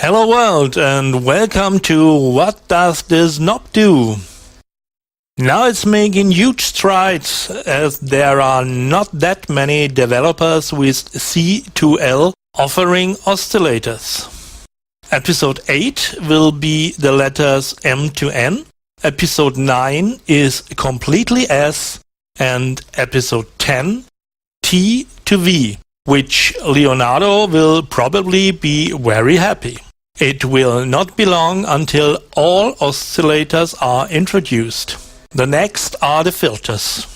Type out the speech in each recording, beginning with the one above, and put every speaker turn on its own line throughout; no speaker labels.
Hello world and welcome to What Does This Knob Do? Now it's making huge strides as there are not that many developers with C2L offering oscillators. Episode 8 will be the letters M to N, Episode 9 is completely S, and Episode 10 T to V, which Leonardo will probably be very happy. It will not be long until all oscillators are introduced. The next are the filters.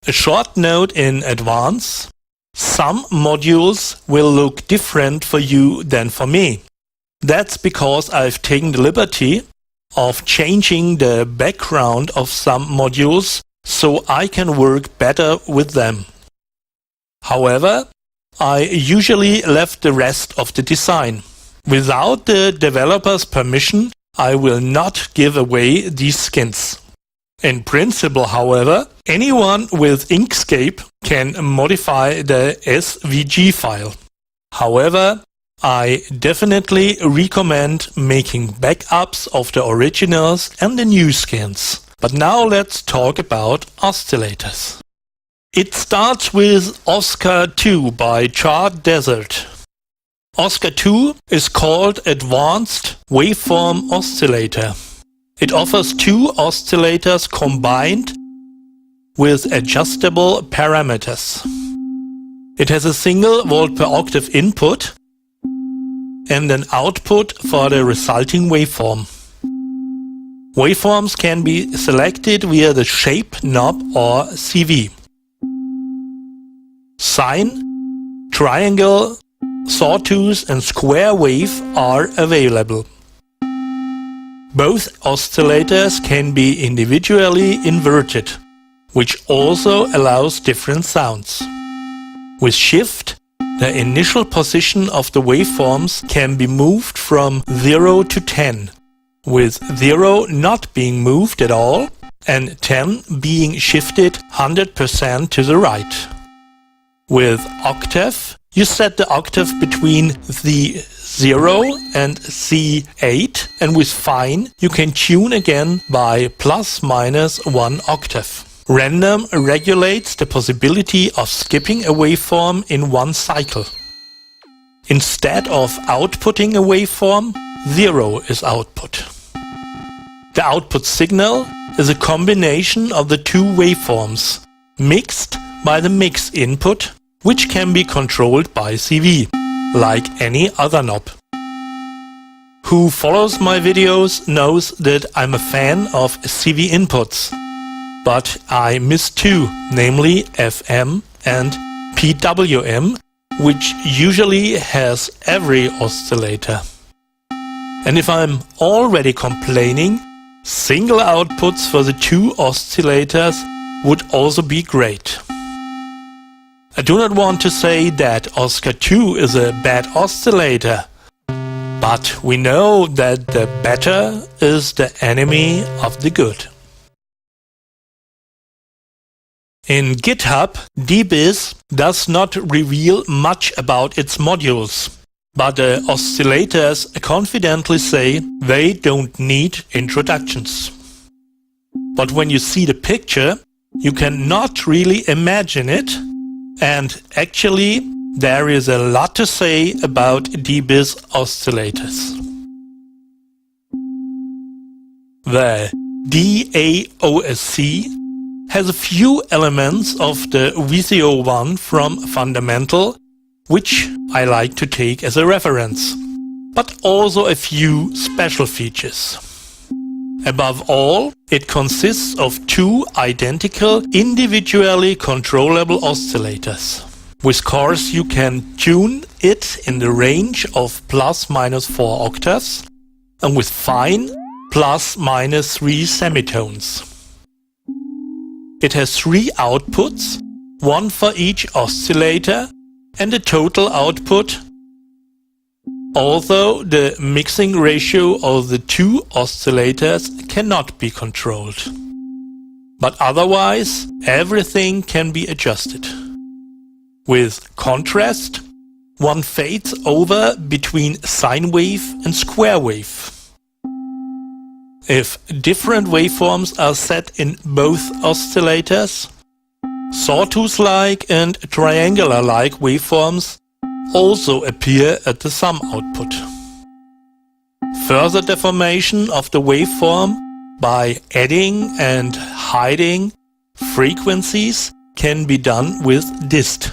A short note in advance: some modules will look different for you than for me. That's because I've taken the liberty of changing the background of some modules so I can work better with them. However, I usually left the rest of the design. Without the developer's permission, I will not give away these skins. In principle, however, anyone with Inkscape can modify the SVG file. However, I definitely recommend making backups of the originals and the new skins. But now let's talk about oscillators. It starts with Oscar 2 by Chart Desert. Oscar 2 is called Advanced Waveform Oscillator. It offers two oscillators combined with adjustable parameters. It has a single volt per octave input and an output for the resulting waveform. Waveforms can be selected via the shape knob or CV. Sine, triangle, sawtooth and square wave are available. Both oscillators can be individually inverted, which also allows different sounds. With shift, the initial position of the waveforms can be moved from 0 to 10, with 0 not being moved at all and 10 being shifted 100% to the right. With octave, you set the octave between the 0 and C8, and with fine you can tune again by ±1 octave. Random regulates the possibility of skipping a waveform in one cycle. Instead of outputting a waveform, 0 is output. The output signal is a combination of the two waveforms, mixed by the mix input, which can be controlled by CV, like any other knob. Who follows my videos knows that I'm a fan of CV inputs. But I miss two, namely FM and PWM, which usually has every oscillator. And if I'm already complaining, single outputs for the two oscillators would also be great. I do not want to say that Oscar 2 is a bad oscillator, but we know that the better is the enemy of the good. In GitHub, DBiz does not reveal much about its modules, but the oscillators confidently say they don't need introductions. But when you see the picture, you cannot really imagine it, and actually there is a lot to say about DBiz oscillators. The DAOSC has a few elements of the VCO1 from Fundamental, which I like to take as a reference, but also a few special features. Above all, it consists of two identical, individually controllable oscillators. With course you can tune it in the range of ±4 octaves, and with fine, ±3 semitones. It has three outputs, one for each oscillator, and a total output, although the mixing ratio of the two oscillators cannot be controlled. But otherwise, everything can be adjusted. With contrast, one fades over between sine wave and square wave. If different waveforms are set in both oscillators, sawtooth-like and triangular-like waveforms also appear at the sum output. Further deformation of the waveform by adding and hiding frequencies can be done with dist.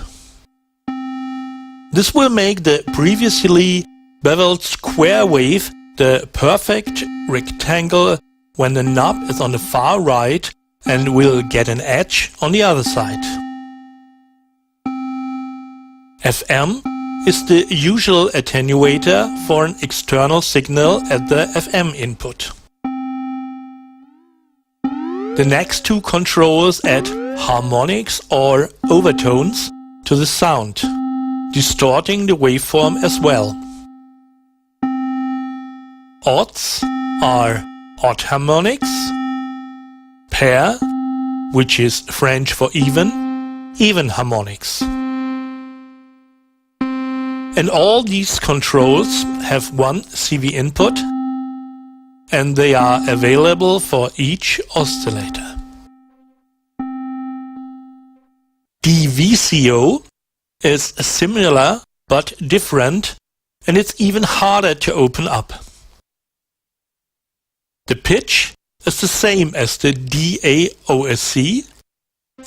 This will make the previously beveled square wave the perfect rectangle when the knob is on the far right and will get an edge on the other side. FM is the usual attenuator for an external signal at the FM input. The next two controls add harmonics or overtones to the sound, distorting the waveform as well. Odds are odd harmonics, pair, which is French for even harmonics. And all these controls have one CV input, and they are available for each oscillator. DVCO is similar but different, and it's even harder to open up. The pitch is the same as the DAOSC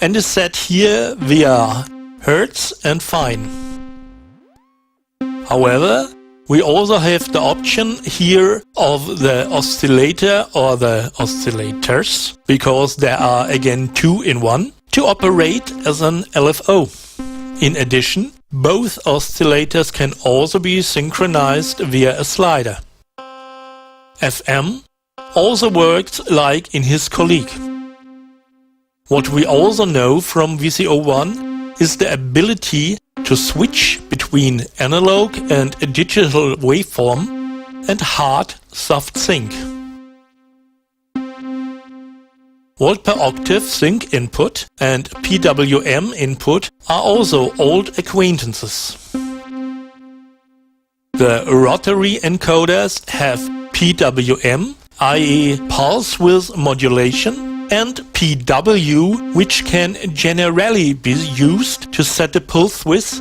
and is set here via Hertz and Fine. However, we also have the option here of the oscillator or the oscillators, because there are again two in one, to operate as an LFO. In addition, both oscillators can also be synchronized via a slider. FM also works like in his colleague. What we also know from VCO1 is the ability to switch between analog and digital waveform and hard soft sync. Volt per octave sync input and PWM input are also old acquaintances. The rotary encoders have PWM, i.e. pulse width modulation, and PW, which can generally be used to set the pulse width.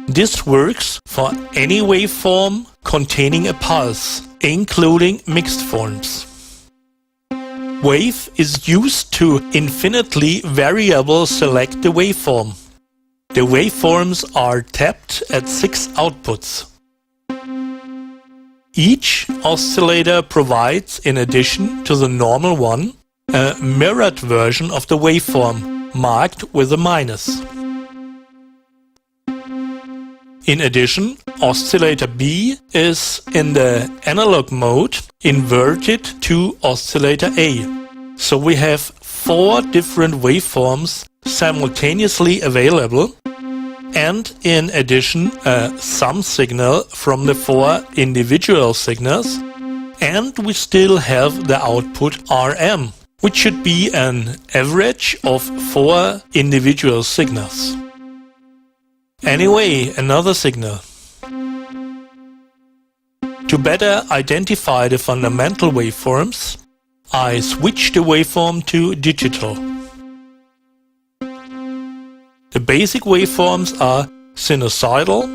This works for any waveform containing a pulse, including mixed forms. Wave is used to infinitely variable select the waveform. The waveforms are tapped at 6 outputs. Each oscillator provides, in addition to the normal one, a mirrored version of the waveform, marked with a minus. In addition, oscillator B is in the analog mode inverted to oscillator A. So we have 4 different waveforms simultaneously available, and in addition a sum signal from the 4 individual signals, and we still have the output RM, which should be an average of 4 individual signals. Anyway, another signal. To better identify the fundamental waveforms, I switch the waveform to digital. The basic waveforms are sinusoidal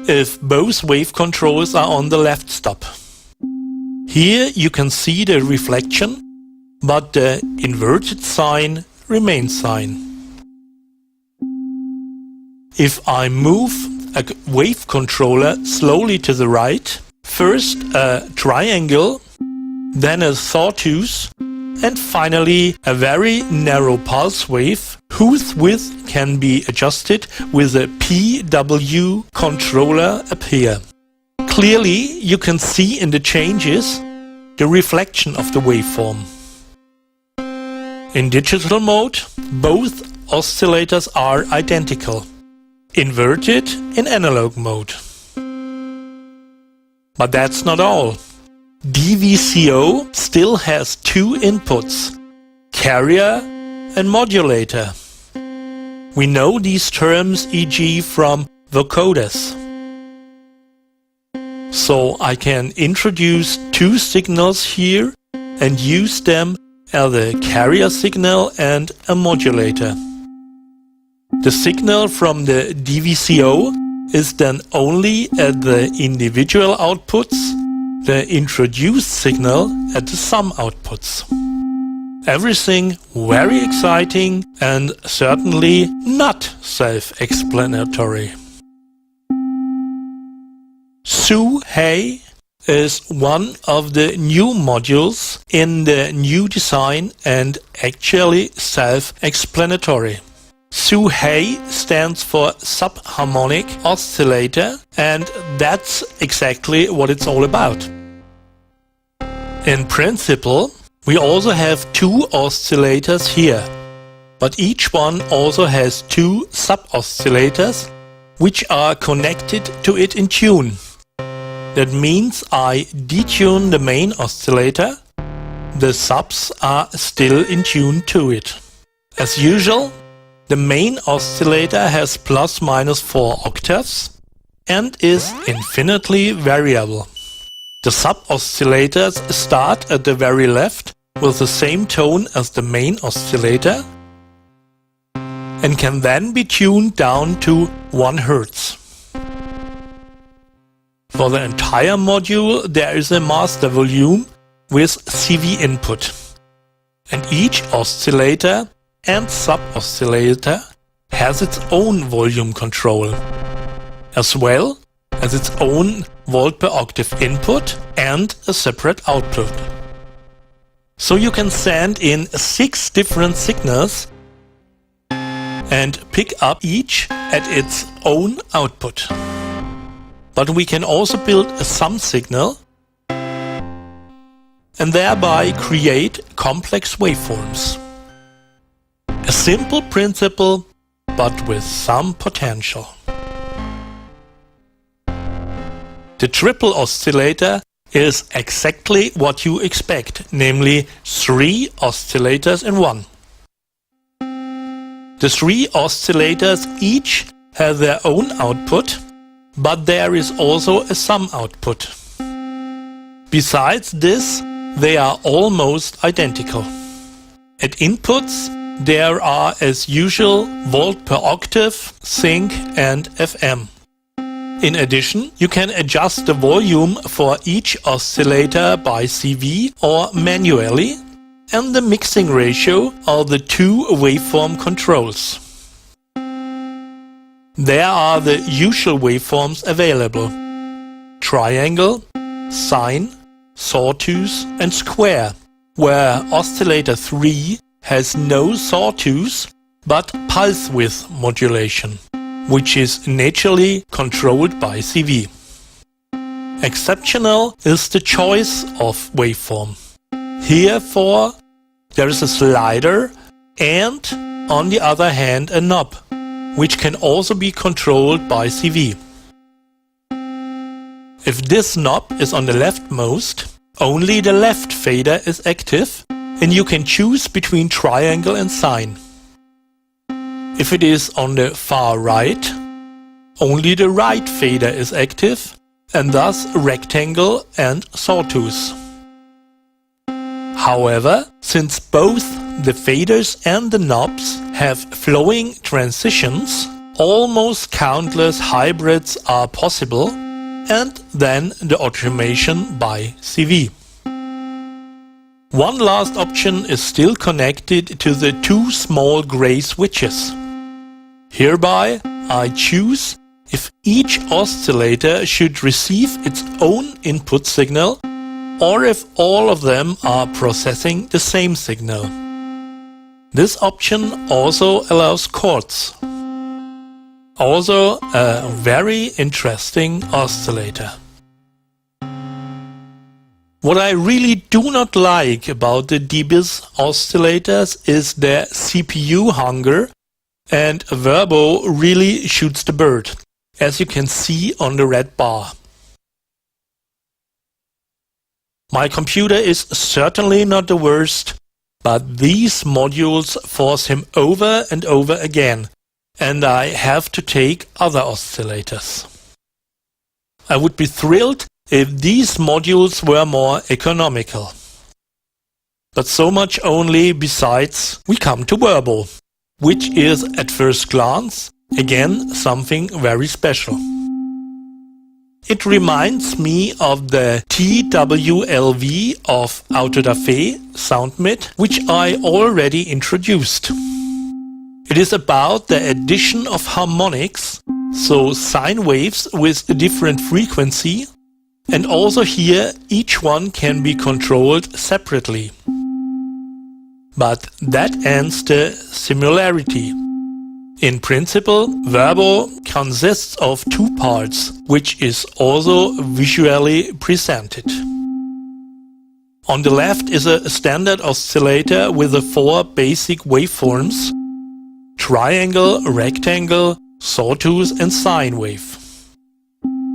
if both wave controls are on the left stop. Here you can see the reflection, but the inverted sign remains sine. If I move a wave controller slowly to the right, first a triangle, then a sawtooth, and finally a very narrow pulse wave whose width can be adjusted with a PW controller up here. Clearly you can see in the changes the reflection of the waveform. In digital mode, both oscillators are identical, inverted in analog mode. But that's not all. DVCO still has 2 inputs, carrier and modulator. We know these terms e.g. from vocoders. So I can introduce two signals here and use them as a carrier signal and a modulator. The signal from the DVCO is then only at the individual outputs, the introduced signal at the sum outputs. Everything very exciting and certainly not self-explanatory. VCV-Rack is one of the new modules in the new design and actually self-explanatory. VCV-Rack stands for subharmonic oscillator, and that's exactly what it's all about. In principle, we also have two oscillators here, but each one also has two sub-oscillators which are connected to it in tune. That means I detune the main oscillator, the subs are still in tune to it. As usual, the main oscillator has ±4 octaves and is infinitely variable. The sub-oscillators start at the very left with the same tone as the main oscillator and can then be tuned down to 1 Hz. For the entire module there is a master volume with CV input, and each oscillator and sub-oscillator has its own volume control, as well as its own volt per octave input and a separate output. So you can send in 6 different signals and pick up each at its own output. But we can also build a sum signal and thereby create complex waveforms. A simple principle, but with some potential. The triple oscillator is exactly what you expect, namely 3 oscillators in one. The 3 oscillators each have their own output, but there is also a sum output. Besides this, they are almost identical. At inputs, there are as usual volt per octave, sync and FM. In addition, you can adjust the volume for each oscillator by CV or manually, and the mixing ratio are the 2 waveform controls. There are the usual waveforms available: triangle, sine, sawtooth and square, where oscillator 3 has no sawtooth but pulse width modulation, which is naturally controlled by CV. Exceptional is the choice of waveform. Herefore, there is a slider and, on the other hand, a knob, which can also be controlled by CV. If this knob is on the leftmost, only the left fader is active, and you can choose between triangle and sine. If it is on the far right, only the right fader is active, and thus rectangle and sawtooth. However, since both the faders and the knobs have flowing transitions, almost countless hybrids are possible, and then the automation by CV. One last option is still connected to the 2 small gray switches. Hereby, I choose if each oscillator should receive its own input signal or if all of them are processing the same signal. This option also allows chords. Also a very interesting oscillator. What I really do not like about the DBIS oscillators is their CPU hunger, and Verbo really shoots the bird, as you can see on the red bar. My computer is certainly not the worst, but these modules force him over and over again, and I have to take other oscillators. I would be thrilled if these modules were more economical. But so much only. Besides, we come to Verbo, which is at first glance again something very special. It reminds me of the TWLV of Autodafé SoundMid, which I already introduced. It is about the addition of harmonics, so sine waves with a different frequency, and also here each one can be controlled separately. But that ends the similarity. In principle, Verbo consists of two parts, which is also visually presented. On the left is a standard oscillator with the four basic waveforms: triangle, rectangle, sawtooth and sine wave.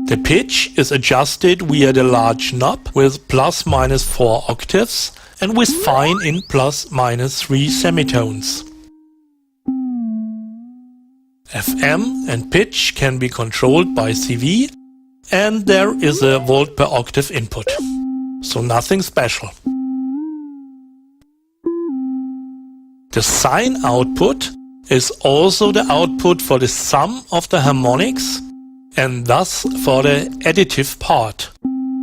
The pitch is adjusted via the large knob with ±4 octaves and with fine in ±3 semitones. FM and pitch can be controlled by CV, and there is a volt per octave input. So nothing special. The sine output is also the output for the sum of the harmonics and thus for the additive part,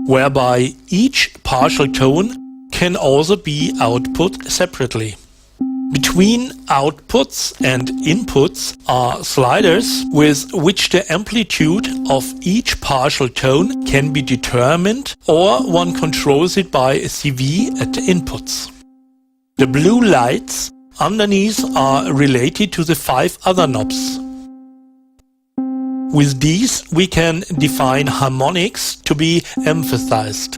whereby each partial tone can also be output separately. Between outputs and inputs are sliders with which the amplitude of each partial tone can be determined, or one controls it by CV at the inputs. The blue lights underneath are related to the 5 other knobs. With these we can define harmonics to be emphasized.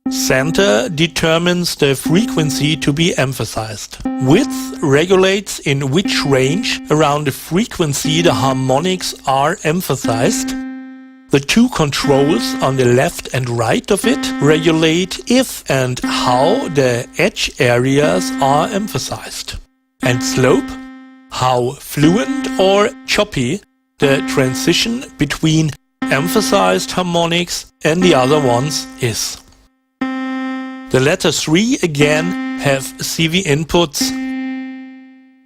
Center determines the frequency to be emphasized. Width regulates in which range around the frequency the harmonics are emphasized. The two controls on the left and right of it regulate if and how the edge areas are emphasized. And slope, how fluent or choppy the transition between emphasized harmonics and the other ones is. The latter 3 again have CV inputs.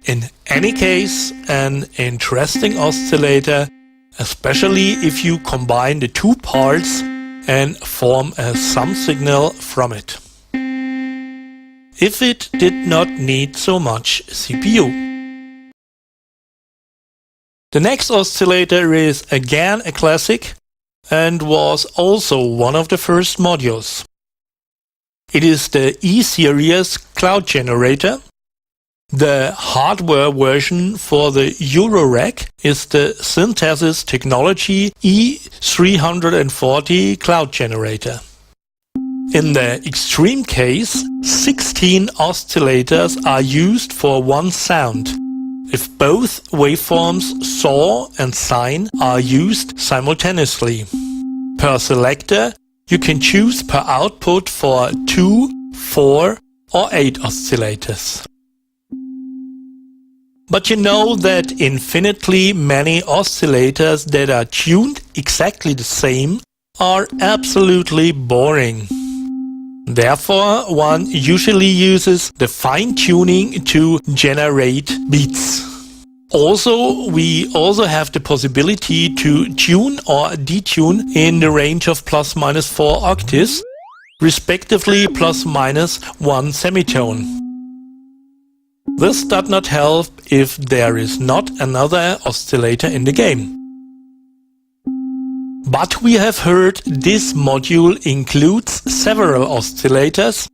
In any case, an interesting oscillator, especially if you combine the two parts and form a sum signal from it. If it did not need so much CPU. The next oscillator is again a classic and was also one of the first modules. It is the E-Series cloud generator. The hardware version for the VCV-Rack is the Synthesis Technology E340 cloud generator. In the extreme case, 16 oscillators are used for one sound, if both waveforms saw and sine are used simultaneously. Per selector, you can choose per output for 2, 4 or 8 oscillators. But you know that infinitely many oscillators that are tuned exactly the same are absolutely boring. Therefore, one usually uses the fine-tuning to generate beats. Also, we also have the possibility to tune or detune in the range of ±4 octaves, respectively ±1 semitone. This does not help if there is not another oscillator in the game. But we have heard this module includes several oscillators,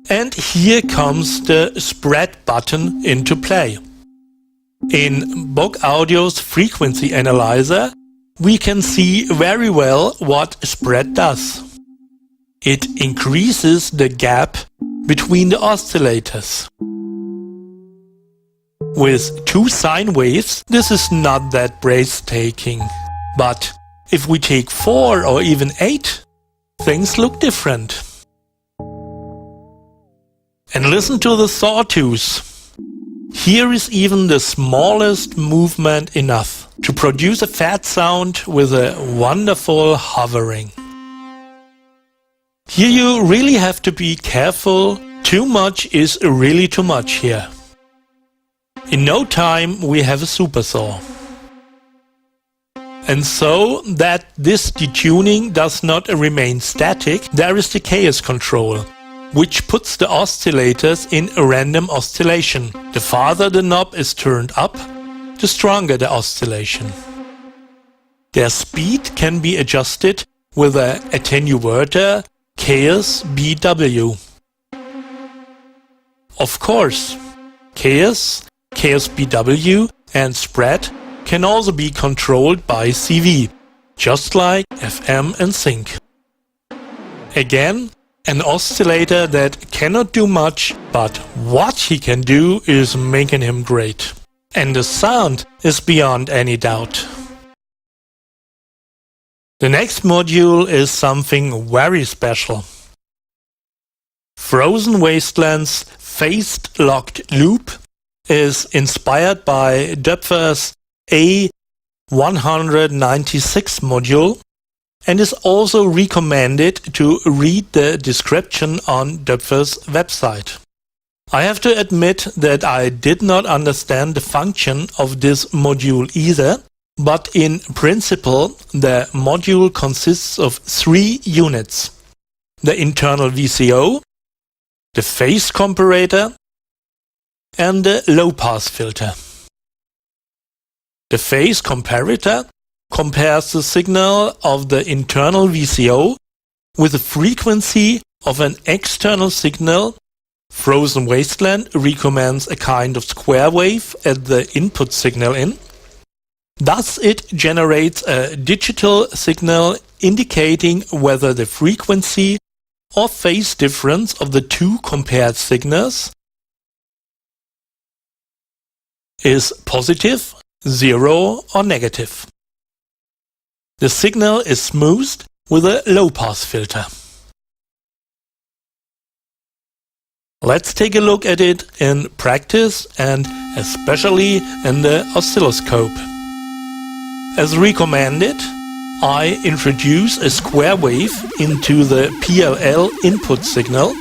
and here comes the spread button into play. In Bock Audio's frequency analyzer, we can see very well what spread does. It increases the gap between the oscillators. With 2 sine waves, this is not that breathtaking. But if we take 4 or even 8, things look different. And listen to the sawtooth. Here is even the smallest movement enough to produce a fat sound with a wonderful hovering. Here you really have to be careful. Too much is really too much here. In no time we have a supersaw. And so that this detuning does not remain static, there is the chaos control, which puts the oscillators in a random oscillation. The farther the knob is turned up, the stronger the oscillation. Their speed can be adjusted with an attenuator Chaos BW. Of course, Chaos BW and spread can also be controlled by CV, just like FM and sync. Again, an oscillator that cannot do much, but what he can do is making him great. And the sound is beyond any doubt. The next module is something very special. Frozen Wasteland's phased locked loop is inspired by Döpfer's A196 module and is also recommended to read the description on Döpfer's website. I have to admit that I did not understand the function of this module either, but in principle the module consists of 3 units: the internal VCO, the phase comparator and the low-pass filter. The phase comparator compares the signal of the internal VCO with the frequency of an external signal. Frozen Wasteland recommends a kind of square wave at the input signal in. Thus it generates a digital signal indicating whether the frequency or phase difference of the two compared signals is positive, 0 or negative. The signal is smoothed with a low-pass filter. Let's take a look at it in practice and especially in the oscilloscope. As recommended, I introduce a square wave into the PLL input signal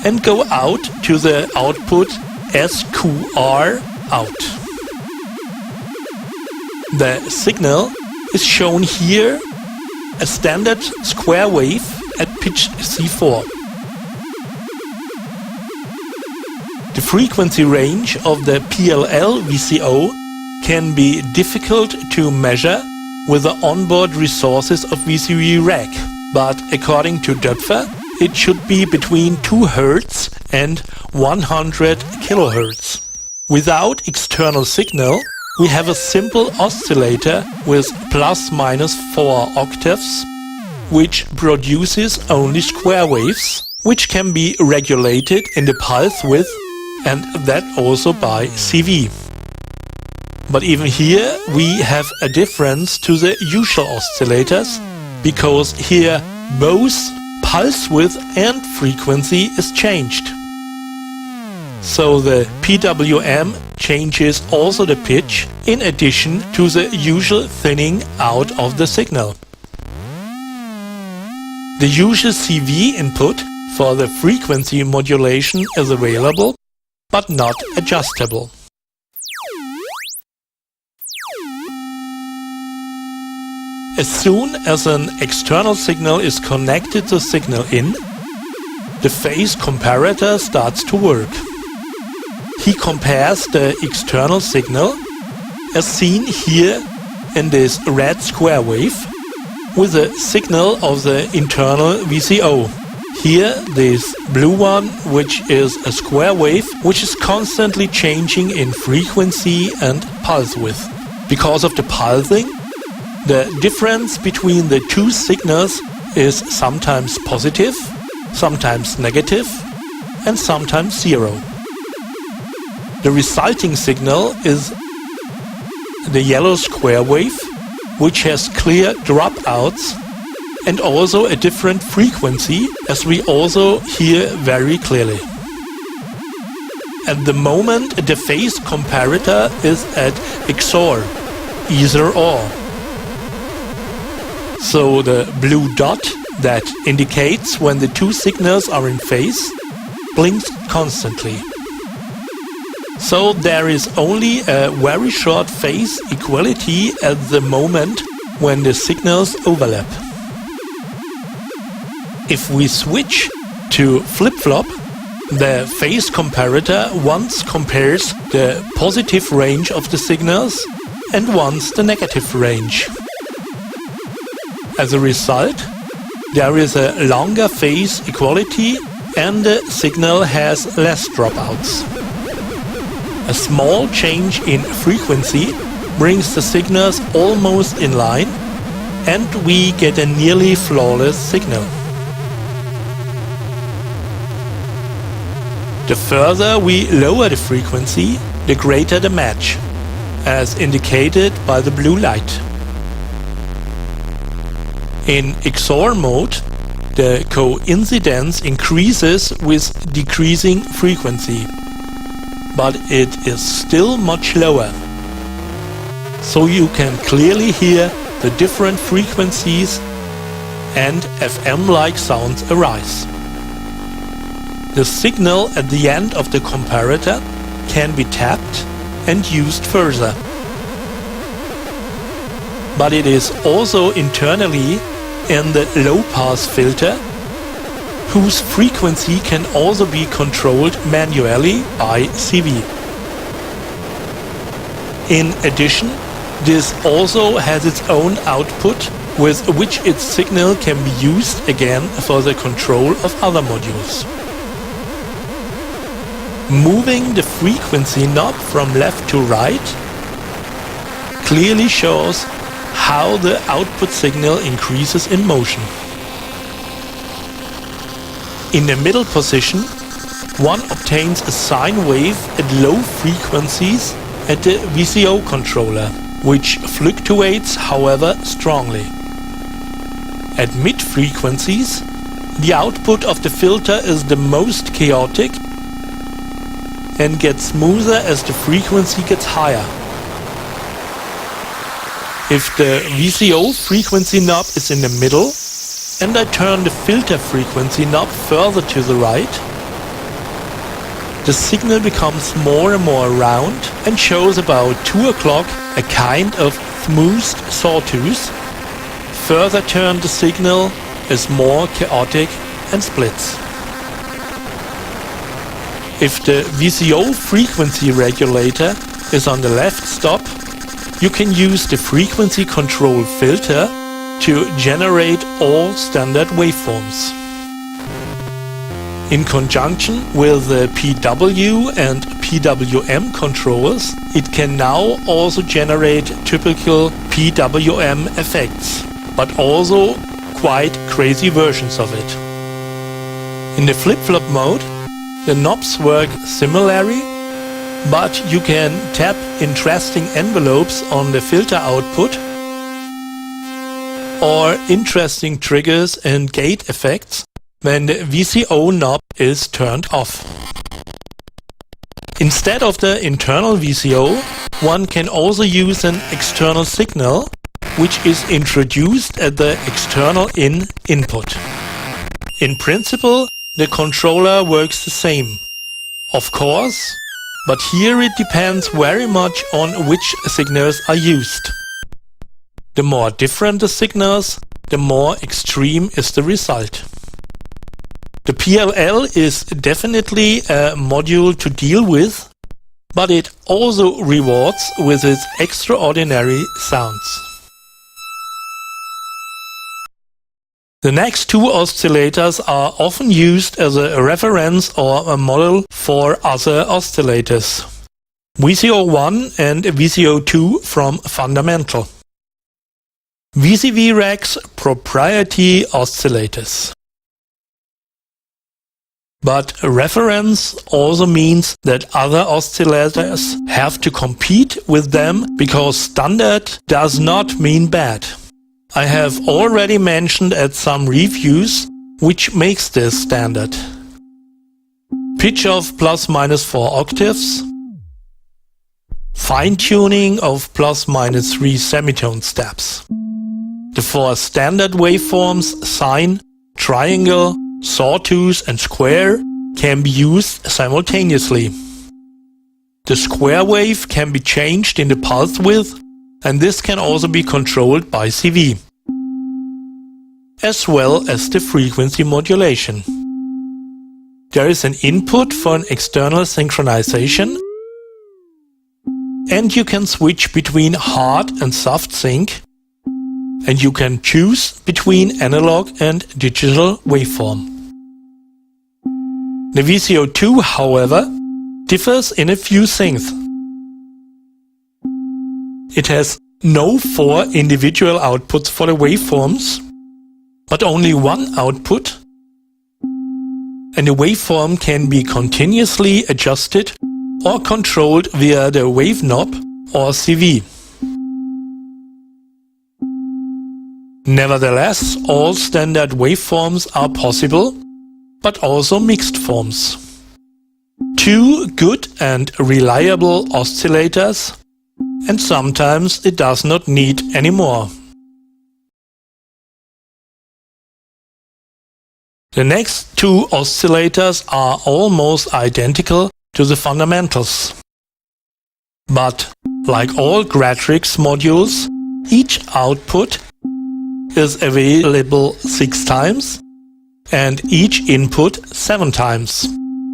and go out to the output SQR out. The signal is shown here, a standard square wave at pitch C4. The frequency range of the PLL VCO can be difficult to measure with the onboard resources of VCV-Rack, but according to Döpfer, it should be between 2 Hz and 100 kHz. Without external signal, we have a simple oscillator with ±4 octaves, which produces only square waves, which can be regulated in the pulse width, and that also by CV. But even here we have a difference to the usual oscillators, because here both pulse width and frequency is changed. So the PWM changes also the pitch in addition to the usual thinning out of the signal. The usual CV input for the frequency modulation is available, but not adjustable. As soon as an external signal is connected to signal in, the phase comparator starts to work. He compares the external signal, as seen here in this red square wave, with the signal of the internal VCO. Here this blue one, which is a square wave, which is constantly changing in frequency and pulse width. Because of the pulsing, the difference between the two signals is sometimes positive, sometimes negative, and sometimes 0. The resulting signal is the yellow square wave, which has clear dropouts and also a different frequency, as we also hear very clearly. At the moment the phase comparator is at XOR, either or. So the blue dot that indicates when the two signals are in phase blinks constantly. So there is only a very short phase equality at the moment when the signals overlap. If we switch to flip-flop, the phase comparator once compares the positive range of the signals and once the negative range. As a result, there is a longer phase equality and the signal has less dropouts. A small change in frequency brings the signals almost in line and we get a nearly flawless signal. The further we lower the frequency, the greater the match, as indicated by the blue light. In XOR mode, the coincidence increases with decreasing frequency, but it is still much lower. So you can clearly hear the different frequencies and FM-like sounds arise. The signal at the end of the comparator can be tapped and used further. But it is also internally in the low-pass filter, whose frequency can also be controlled manually by CV. In addition, this also has its own output with which its signal can be used again for the control of other modules. Moving the frequency knob from left to right clearly shows how the output signal increases in motion. In the middle position, one obtains a sine wave at low frequencies at the VCO controller, which fluctuates however strongly. At mid frequencies, the output of the filter is the most chaotic and gets smoother as the frequency gets higher. If the VCO frequency knob is in the middle and I turn the filter frequency knob further to the right, the signal becomes more and more round and shows about 2 o'clock a kind of smoothed sawtooth. Further turn the signal is more chaotic and splits. If the VCO frequency regulator is on the left stop, you can use the frequency control filter to generate all standard waveforms. In conjunction with the PW and PWM controls, it can now also generate typical PWM effects, but also quite crazy versions of it. In the flip-flop mode, the knobs work similarly, but you can tap interesting envelopes on the filter output or interesting triggers and gate effects when the VCO knob is turned off. Instead of the internal VCO, one can also use an external signal, which is introduced at the external input. In principle, the controller works the same, of course, but here it depends very much on which signals are used. The more different the signals, the more extreme is the result. The PLL is definitely a module to deal with, but it also rewards with its extraordinary sounds. The next two oscillators are often used as a reference or a model for other oscillators. VCO1 and VCO2 from Fundamental. VCV-Rack's proprietary oscillators. But reference also means that other oscillators have to compete with them because standard does not mean bad. I have already mentioned at some reviews which makes this standard. Pitch of ±4 octaves, fine-tuning of ±3 semitone steps. The 4 standard waveforms sine, triangle, sawtooth and square can be used simultaneously. The square wave can be changed in the pulse width, and this can also be controlled by CV, as well as the frequency modulation. There is an input for an external synchronization, and you can switch between hard and soft sync, and you can choose between analog and digital waveform. The VCO2, however, differs in a few things. It has no 4 individual outputs for the waveforms, but only one output, and the waveform can be continuously adjusted or controlled via the wave knob or CV. Nevertheless, all standard waveforms are possible, but also mixed forms. 2 good and reliable oscillators, and sometimes it does not need any more. The next 2 oscillators are almost identical to the fundamentals. But, like all Gratrix modules, each output is available 6 times and each input 7 times.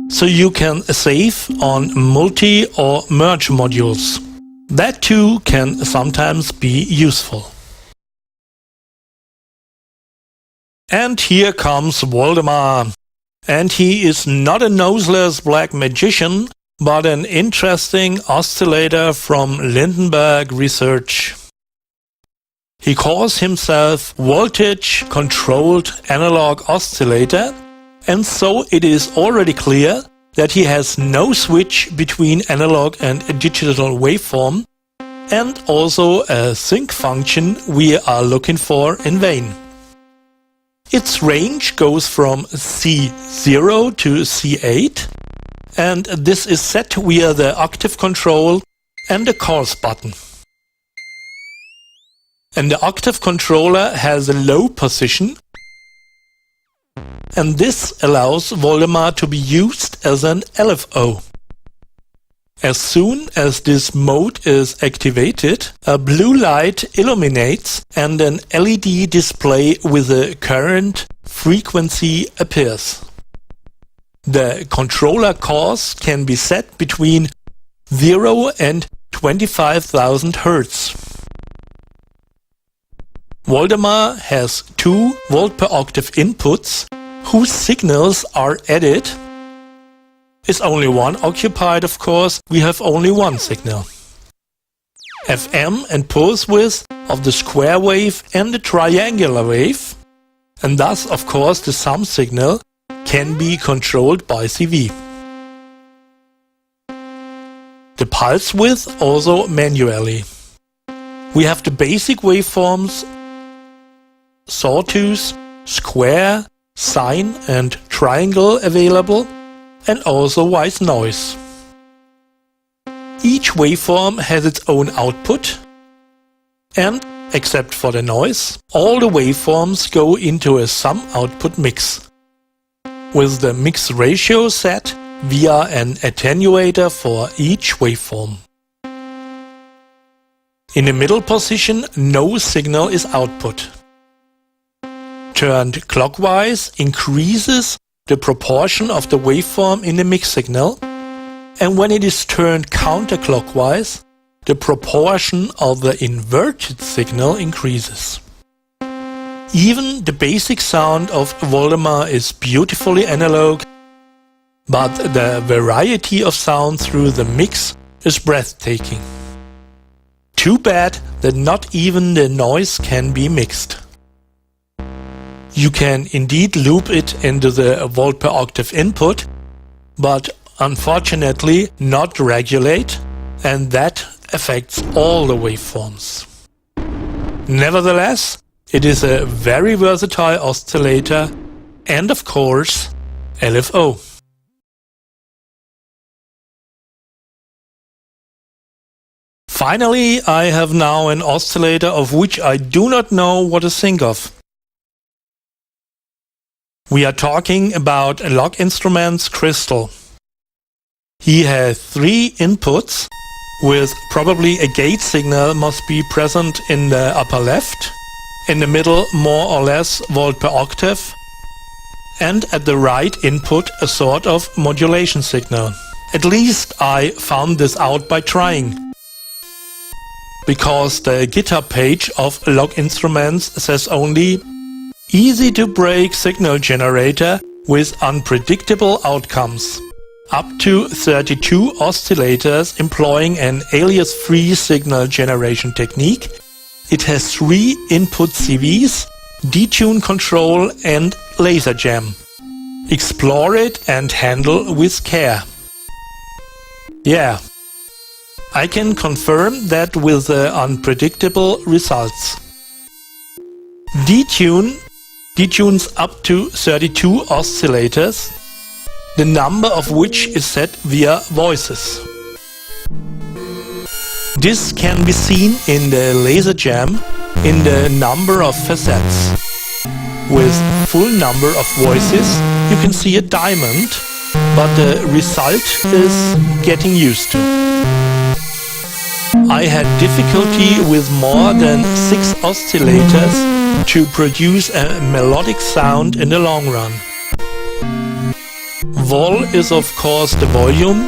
So you can save on multi or merge modules. That too can sometimes be useful. And here comes Voldemar. And he is not a noseless black magician, but an interesting oscillator from Lindenberg Research. He calls himself Voltage Controlled Analog Oscillator, and so it is already clear that he has no switch between analog and a digital waveform, and also a sync function we are looking for in vain. Its range goes from C0 to C8, and this is set via the octave control and the coarse button. And the octave controller has a low position, and this allows Voldemar to be used as an LFO. As soon as this mode is activated, a blue light illuminates and an LED display with a current frequency appears. The controller course can be set between 0 and 25,000 Hz. Voldemar has 2 volt per octave inputs whose signals are added. Is only one occupied, of course, we have only one signal. FM and pulse width of the square wave and the triangular wave, and thus, of course, the sum signal can be controlled by CV. The pulse width also manually. We have the basic waveforms sawtooth, square, sine and triangle available, and also white noise. Each waveform has its own output, and, except for the noise, all the waveforms go into a sum output mix, with the mix ratio set via an attenuator for each waveform. In the middle position, no signal is output. Turned clockwise increases the proportion of the waveform in the mix signal, and when it is turned counterclockwise, the proportion of the inverted signal increases. Even the basic sound of Voldemar is beautifully analog, but the variety of sound through the mix is breathtaking. Too bad that not even the noise can be mixed. You can indeed loop it into the volt per octave input, but unfortunately not regulate, and that affects all the waveforms. Nevertheless, it is a very versatile oscillator and, of course, LFO. Finally, I have now an oscillator of which I do not know what to think of. We are talking about Log Instruments Crystal. He has 3 inputs, with probably a gate signal must be present in the upper left, in the middle more or less volt per octave, and at the right input a sort of modulation signal. At least I found this out by trying, because the GitHub page of Log Instruments says only easy to break signal generator with unpredictable outcomes. Up to 32 oscillators employing an alias-free signal generation technique. It has 3 input CVs, detune control and laser jam. Explore it and handle with care. Yeah, I can confirm that with the unpredictable results. Detunes up to 32 oscillators, the number of which is set via voices. This can be seen in the laser jam in the number of facets. With full number of voices you can see a diamond, but the result is getting used to. I had difficulty with more than 6 oscillators to produce a melodic sound in the long run. Vol is of course the volume.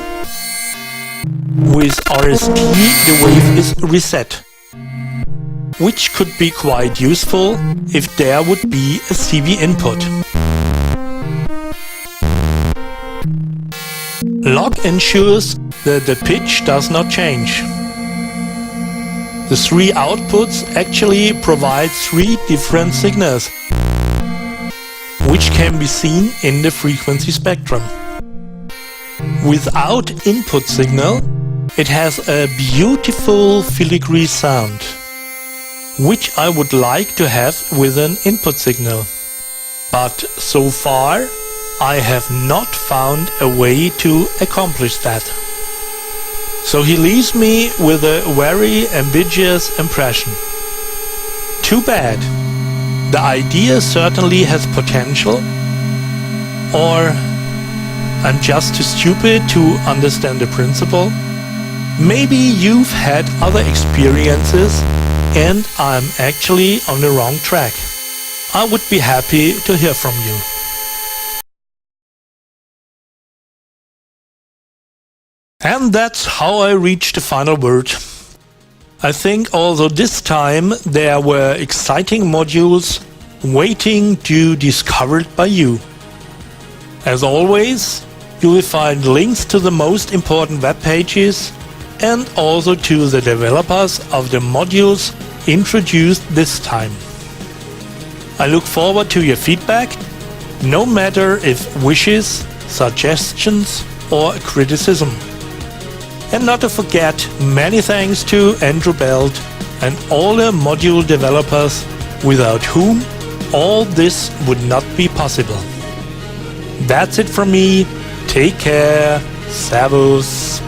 With RST the wave is reset, which could be quite useful if there would be a CV input. Log ensures that the pitch does not change. The 3 outputs actually provide 3 different signals, which can be seen in the frequency spectrum. Without input signal, it has a beautiful filigree sound, which I would like to have with an input signal. But so far, I have not found a way to accomplish that. So he leaves me with a very ambiguous impression. Too bad. The idea certainly has potential, or I'm just too stupid to understand the principle. Maybe you've had other experiences and I'm actually on the wrong track. I would be happy to hear from you. And that's how I reached the final word. I think also this time there were exciting modules waiting to be discovered by you. As always, you will find links to the most important web pages and also to the developers of the modules introduced this time. I look forward to your feedback, no matter if wishes, suggestions or criticism. And not to forget, many thanks to Andrew Belt and all the module developers without whom all this would not be possible. That's it from me. Take care. Servus.